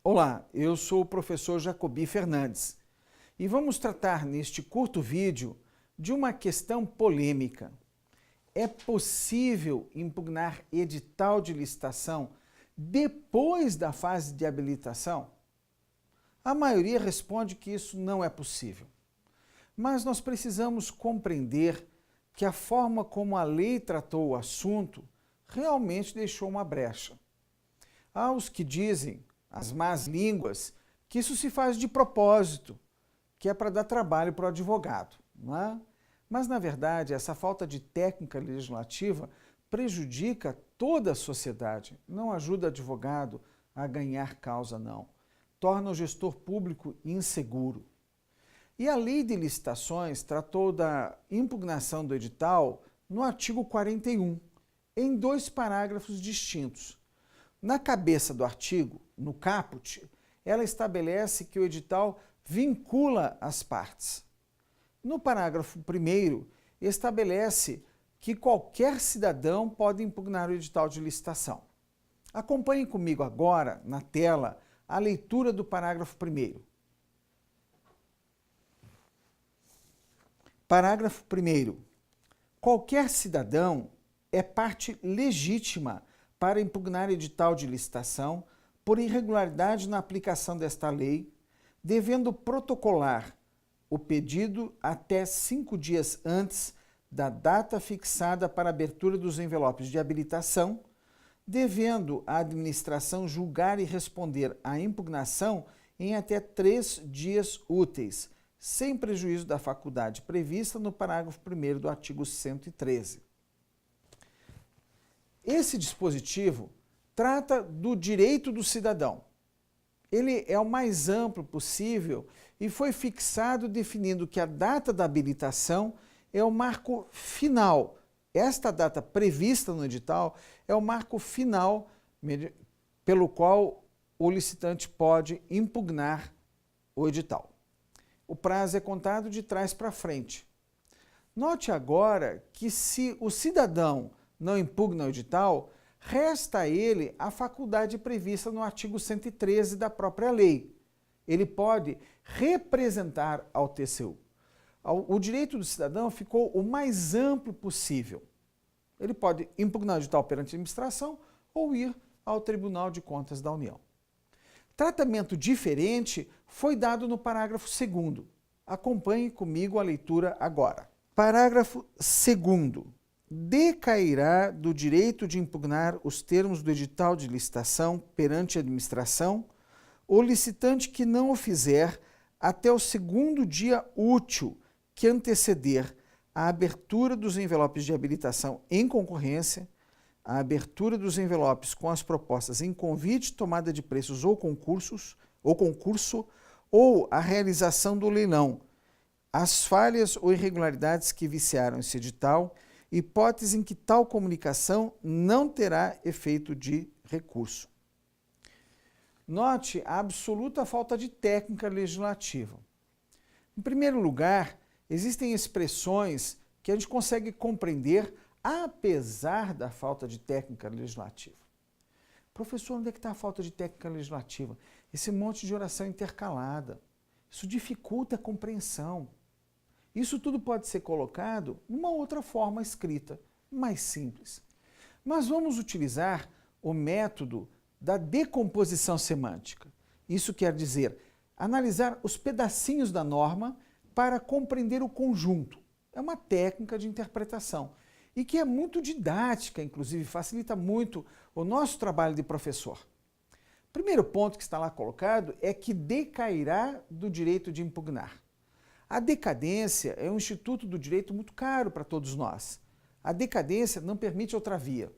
Olá, eu sou o professor Jacobi Fernandes e vamos tratar neste curto vídeo de uma questão polêmica. É possível impugnar edital de licitação depois da fase de habilitação? A maioria responde que isso não é possível. Mas nós precisamos compreender que a forma como a lei tratou o assunto realmente deixou uma brecha. Há os que dizem, as más línguas, que isso se faz de propósito, que é para dar trabalho para o advogado, não é? Mas, na verdade, essa falta de técnica legislativa prejudica toda a sociedade, não ajuda o advogado a ganhar causa, não. Torna o gestor público inseguro. E a Lei de Licitações tratou da impugnação do edital no artigo 41, em 2 parágrafos distintos. Na cabeça do artigo, no caput, ela estabelece que o edital vincula as partes. No parágrafo 1º, estabelece que qualquer cidadão pode impugnar o edital de licitação. Acompanhe comigo agora, na tela, a leitura do parágrafo 1º. Parágrafo 1º. Qualquer cidadão é parte legítima para impugnar edital de licitação por irregularidade na aplicação desta lei, devendo protocolar o pedido até 5 dias antes da data fixada para a abertura dos envelopes de habilitação, devendo a administração julgar e responder à impugnação em até 3 dias úteis, sem prejuízo da faculdade prevista no parágrafo 1º do artigo 113. Esse dispositivo trata do direito do cidadão. Ele é o mais amplo possível e foi fixado definindo que a data da habilitação é o marco final. Esta data prevista no edital é o marco final pelo qual o licitante pode impugnar o edital. O prazo é contado de trás para frente. Note agora que se o cidadão não impugna o edital, resta a ele a faculdade prevista no artigo 113 da própria lei. Ele pode representar ao TCU. O direito do cidadão ficou o mais amplo possível. Ele pode impugnar o edital perante a administração ou ir ao Tribunal de Contas da União. Tratamento diferente foi dado no parágrafo 2º. Acompanhe comigo a leitura agora. Parágrafo 2º. Decairá do direito de impugnar os termos do edital de licitação perante a administração o licitante que não o fizer até o 2º dia útil que anteceder a abertura dos envelopes de habilitação em concorrência, a abertura dos envelopes com as propostas em convite, tomada de preços ou concurso, ou a realização do leilão, as falhas ou irregularidades que viciaram esse edital, hipótese em que tal comunicação não terá efeito de recurso. Note a absoluta falta de técnica legislativa. Em primeiro lugar, existem expressões que a gente consegue compreender apesar da falta de técnica legislativa. Professor, onde é que está a falta de técnica legislativa? Esse monte de oração intercalada. Isso dificulta a compreensão. Isso tudo pode ser colocado numa outra forma escrita, mais simples. Mas vamos utilizar o método da decomposição semântica. Isso quer dizer analisar os pedacinhos da norma para compreender o conjunto. É uma técnica de interpretação e que é muito didática, inclusive facilita muito o nosso trabalho de professor. Primeiro ponto que está lá colocado é que decairá do direito de impugnar. A decadência é um instituto do direito muito caro para todos nós. A decadência não permite outra via.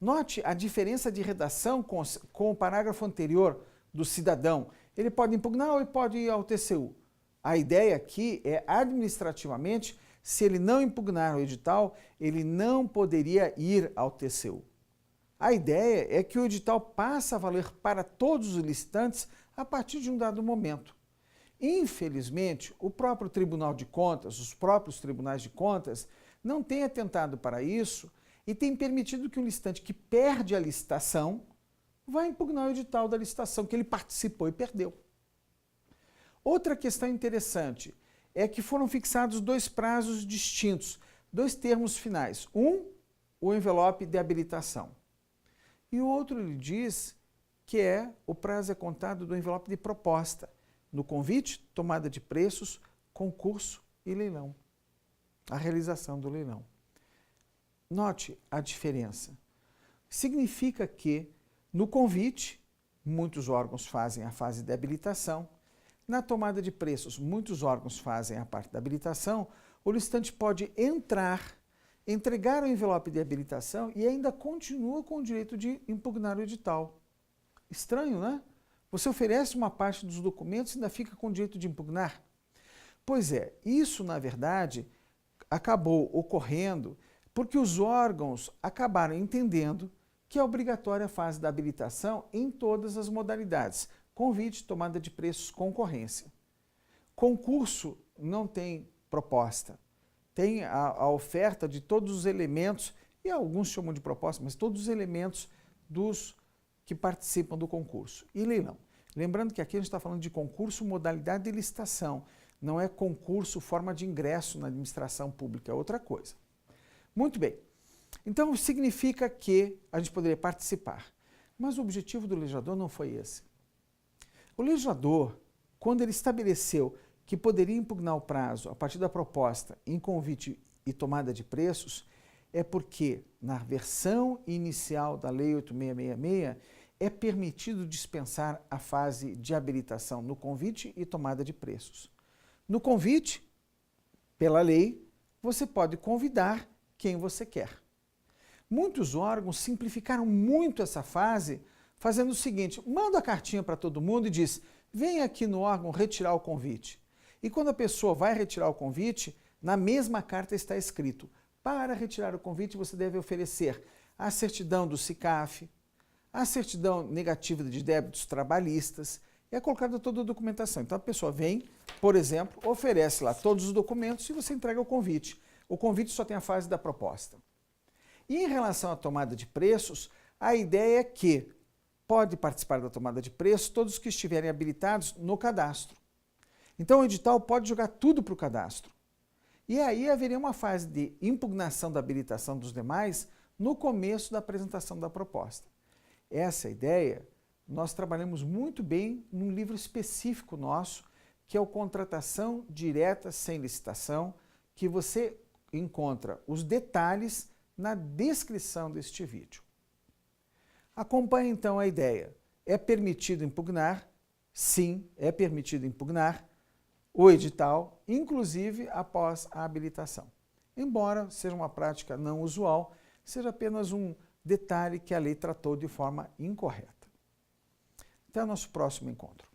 Note a diferença de redação com o parágrafo anterior do cidadão. Ele pode impugnar ou ele pode ir ao TCU. A ideia aqui é, administrativamente, se ele não impugnar o edital, ele não poderia ir ao TCU. A ideia é que o edital passa a valer para todos os licitantes a partir de um dado momento. Infelizmente, o próprio Tribunal de Contas, os próprios tribunais de contas, não têm atentado para isso e têm permitido que o licitante que perde a licitação vai impugnar o edital da licitação que ele participou e perdeu. Outra questão interessante é que foram fixados dois prazos distintos, dois termos finais. Um, o envelope de habilitação. E o outro ele diz que o prazo é contado do envelope de proposta, no convite, tomada de preços, concurso e leilão. A realização do leilão. Note a diferença. Significa que, no convite, muitos órgãos fazem a fase de habilitação. Na tomada de preços, muitos órgãos fazem a parte da habilitação. O licitante pode entrar, entregar o envelope de habilitação e ainda continua com o direito de impugnar o edital. Estranho, né? Você oferece uma parte dos documentos e ainda fica com o direito de impugnar? Pois é, isso, na verdade, acabou ocorrendo porque os órgãos acabaram entendendo que é obrigatória a fase da habilitação em todas as modalidades. Convite, tomada de preços, concorrência. Concurso não tem proposta. Tem a oferta de todos os elementos, e alguns chamam de proposta, mas todos os elementos dos que participam do concurso. E leilão. Lembrando que aqui a gente está falando de concurso, modalidade de licitação. Não é concurso, forma de ingresso na administração pública, é outra coisa. Muito bem. Então, significa que a gente poderia participar. Mas o objetivo do legislador não foi esse. O legislador, quando ele estabeleceu que poderia impugnar o prazo a partir da proposta em convite e tomada de preços, é porque na versão inicial da Lei 8666 é permitido dispensar a fase de habilitação no convite e tomada de preços. No convite, pela lei, você pode convidar quem você quer. Muitos órgãos simplificaram muito essa fase, fazendo o seguinte: manda a cartinha para todo mundo e diz, vem aqui no órgão retirar o convite. E quando a pessoa vai retirar o convite, na mesma carta está escrito, para retirar o convite você deve oferecer a certidão do SICAF, a certidão negativa de débitos trabalhistas, e é colocada toda a documentação. Então a pessoa vem, por exemplo, oferece lá todos os documentos e você entrega o convite. O convite só tem a fase da proposta. E em relação à tomada de preços, a ideia é que pode participar da tomada de preços todos que estiverem habilitados no cadastro. Então o edital pode jogar tudo para o cadastro. E aí haveria uma fase de impugnação da habilitação dos demais no começo da apresentação da proposta. Essa ideia nós trabalhamos muito bem num livro específico nosso, que é o Contratação Direta Sem Licitação, que você encontra os detalhes na descrição deste vídeo. Acompanhe então a ideia. É permitido impugnar? Sim, é permitido impugnar o edital, inclusive após a habilitação. Embora seja uma prática não usual, seja apenas um detalhe que a lei tratou de forma incorreta. Até o nosso próximo encontro.